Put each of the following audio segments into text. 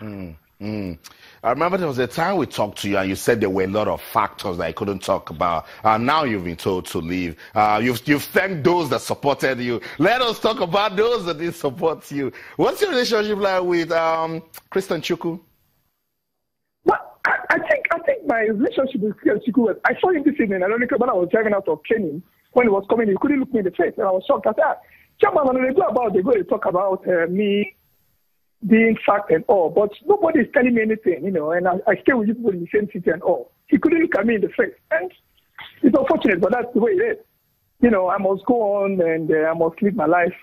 I remember there was a time we talked to you and you said there were a lot of factors that I couldn't talk about. Now you've been told to leave. You've thanked those that supported you. Let us talk about those that didn't support you. What's your relationship like with Christian Chukwu? Well, I think my relationship with Christian Chukwu was, I saw him this evening, ironically, when I was driving out of training, when he was coming, he couldn't look me in the face, and I was shocked. I said, Chairman, when they go to talk about me being sacked and all, but nobody is telling me anything, and I stay with you people in the same city and all. He couldn't look at me in the face, and it's unfortunate, but that's the way it is. I must go on and I must live my life.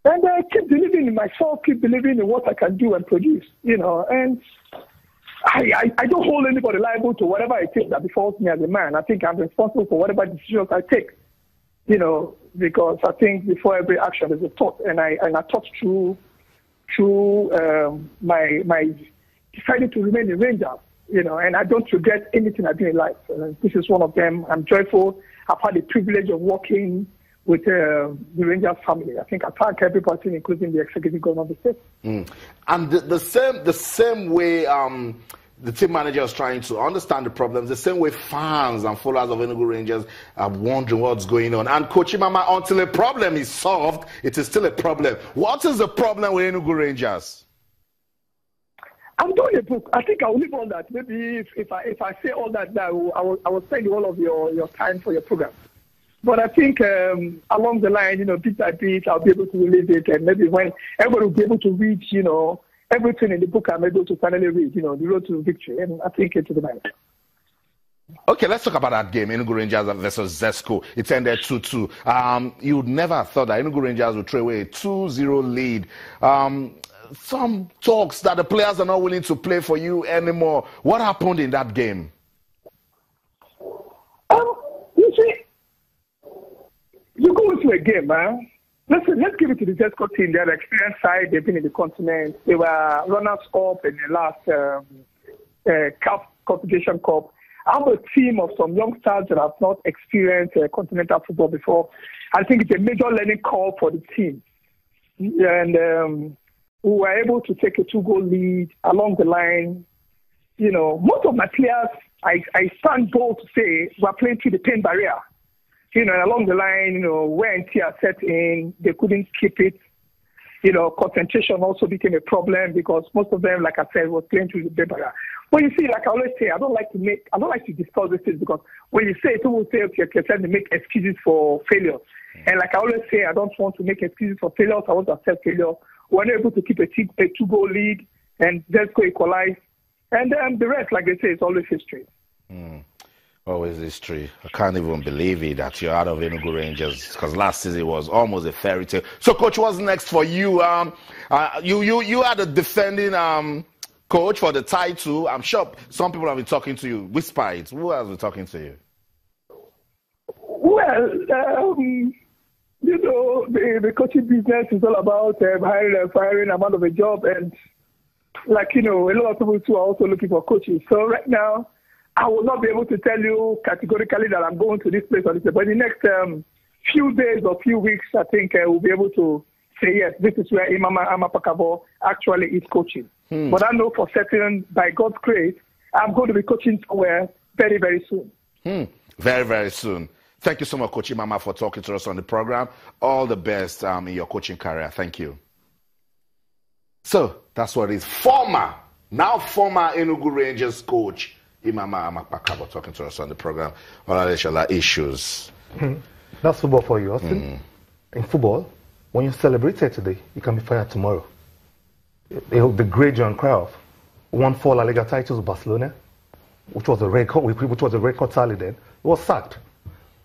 And I keep believing in myself, keep believing in what I can do and produce, and I don't hold anybody liable to whatever it is that befalls me as a man. I think I'm responsible for whatever decisions I take, because I think before every action there's a thought, and I thought through my deciding to remain in Rangers, and I don't regret anything I do in life. This is one of them. I'm joyful. I've had the privilege of working with the Rangers family. I think I thank everybody, including the executive government of the state. And the same way the team manager is trying to understand the problems, the same way fans and followers of Enugu Rangers are wondering what's going on. And Coach Imama, until a problem is solved, it is still a problem. What is the problem with Enugu Rangers? I'm doing a book. I think I'll leave on that. Maybe if I say all that, I will spend all of your time for your program. But I think along the line, bit by bit, I'll be able to release it, and maybe when everybody will be able to read, everything in the book, I'm able to finally read, the road to victory, and I think it's the mind. Okay, let's talk about that game, Enugu Rangers versus Zesco. It ended 2-2. You'd never thought that Enugu Rangers would throw away a 2-0 lead. Some talks that the players are not willing to play for you anymore. What happened in that game? You see, you go into a game, man. Let's give it to the Zesco team. They're the experienced side. They've been in the continent. They were runners-up in the last CAF Confederation Cup. I'm a team of some youngsters that have not experienced continental football before. I think it's a major learning curve for the team. And we were able to take a 2-goal lead along the line. Most of my players, I stand bold to say, were playing through the pain barrier. And along the line, when tear set in, they couldn't keep it. Concentration also became a problem because most of them, like I said, was playing through the pain barrier. But you see, like I always say, I don't like to discuss this thing because when you say, people will say, okay, you're trying to make excuses for failure. And like I always say, I don't want to make excuses for failures. I want to accept failure. We were able to keep a 2-goal lead and just go equalize. And the rest, like they say, is always history. Always history. I can't even believe it that you're out of Enugu Rangers because last season was almost a fairy tale. So, Coach, what's next for you? You are the defending coach for the title. I'm sure some people have been talking to you. Whisper it. Who has been talking to you? Well, the coaching business is all about hiring and firing, amount of a job, and a lot of people too are also looking for coaches. So right now, I will not be able to tell you categorically that I'm going to this place or this place. But in the next few days or few weeks, I think we'll be able to say, yes, this is where Imama Amapakabo actually is coaching. But I know for certain, by God's grace, I'm going to be coaching somewhere very, very soon. Very, very soon. Thank you so much, Coach Imama, for talking to us on the program. All the best in your coaching career. Thank you. So, that's what it is. Now former Enugu Rangers coach, Imama Amapakabo, talking to us on the program on additional issues. That's football for you, Austin. In football, when you celebrate it today, you can be fired tomorrow. The great John Cruyff won 4 La Liga titles with Barcelona, which was a record tally then. He was sacked.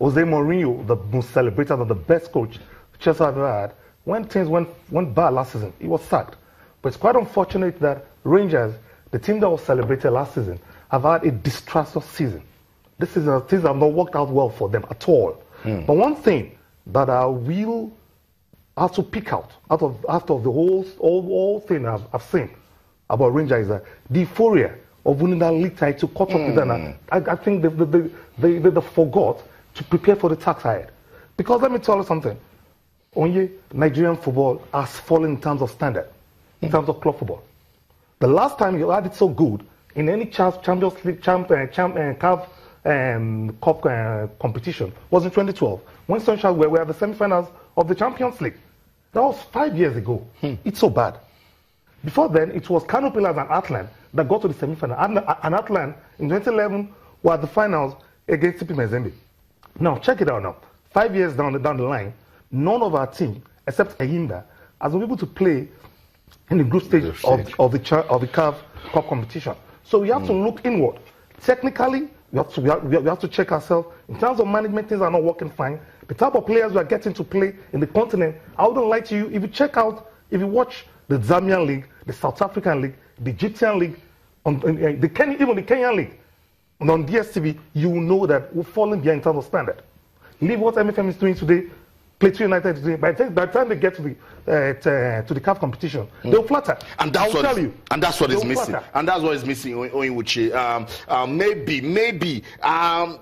Jose Mourinho, the most celebrated and the best coach Chelsea ever had, when things went bad last season, he was sacked. But it's quite unfortunate that Rangers, the team that was celebrated last season, have had a disastrous season. This is things have not worked out well for them at all. But one thing that I will have to pick out of the whole thing I've seen about Rangers is that the euphoria of winning that league title caught up with them. I think they forgot to prepare for the task ahead. Because let me tell you something. Only Nigerian football has fallen in terms of standard, in terms of club football. The last time you had it so good in any Champions League, CAF Cup competition was in 2012 when Sunshine were at the semi-finals of the Champions League. That was 5 years ago. It's so bad. Before then, it was Kano Pillars and Atlan that got to the semi-final. And Atlan in 2011 were at the finals against TP Mazembe. Now, check it out now. 5 years down the line, none of our team, except Eyimba, has been able to play in the group stage of the CAF Cup competition. So we have to look inward. Technically, we have to check ourselves. In terms of management, things are not working fine. The type of players we are getting to play in the continent, I wouldn't lie to you, if you watch the Zambian League, the South African League, the Egyptian League, even the Kenyan League, on DSTV, you will know that we're falling behind in terms of standard. Leave what MFM is doing today, Plateau United is doing. By the time they get to the CAF competition, they'll flatter. And that's what is missing. And that's what is missing, Onyiwuchi. Maybe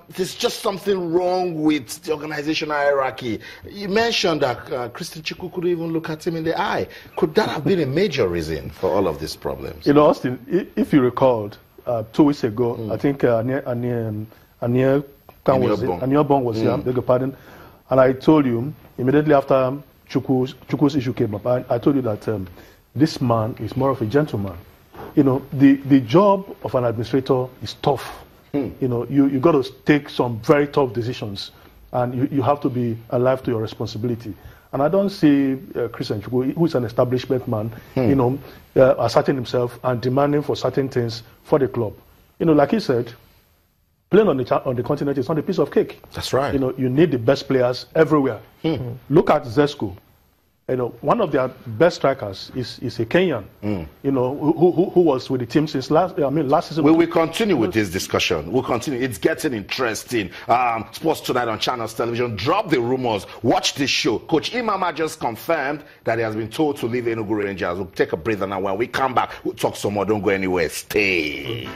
there's just something wrong with the organizational hierarchy. You mentioned that Christian Chukwu could even look at him in the eye. Could that have been a major reason for all of these problems? You know, Austin, if you recalled, 2 weeks ago, I think Ania Bong was here, beg your pardon, and I told you, immediately after Chukwu's issue came up, I told you that this man is more of a gentleman. You know, the job of an administrator is tough. You know, you got to take some very tough decisions, and you have to be alive to your responsibility. And I don't see Christian Chukwu, who is an establishment man, you know, asserting himself and demanding for certain things for the club. You know, like he said, playing on the continent is not a piece of cake. That's right. You know, you need the best players everywhere. Look at Zesco. You know, one of their best strikers is a Kenyan. You know, who was with the team since last season. We will continue with this discussion. We'll continue. It's getting interesting. Sports Tonight on Channels Television. Drop the rumors. Watch this show. Coach Imama just confirmed that he has been told to leave Enugu Rangers. We'll take a breather now. When we come back, we'll talk some more. Don't go anywhere. Stay.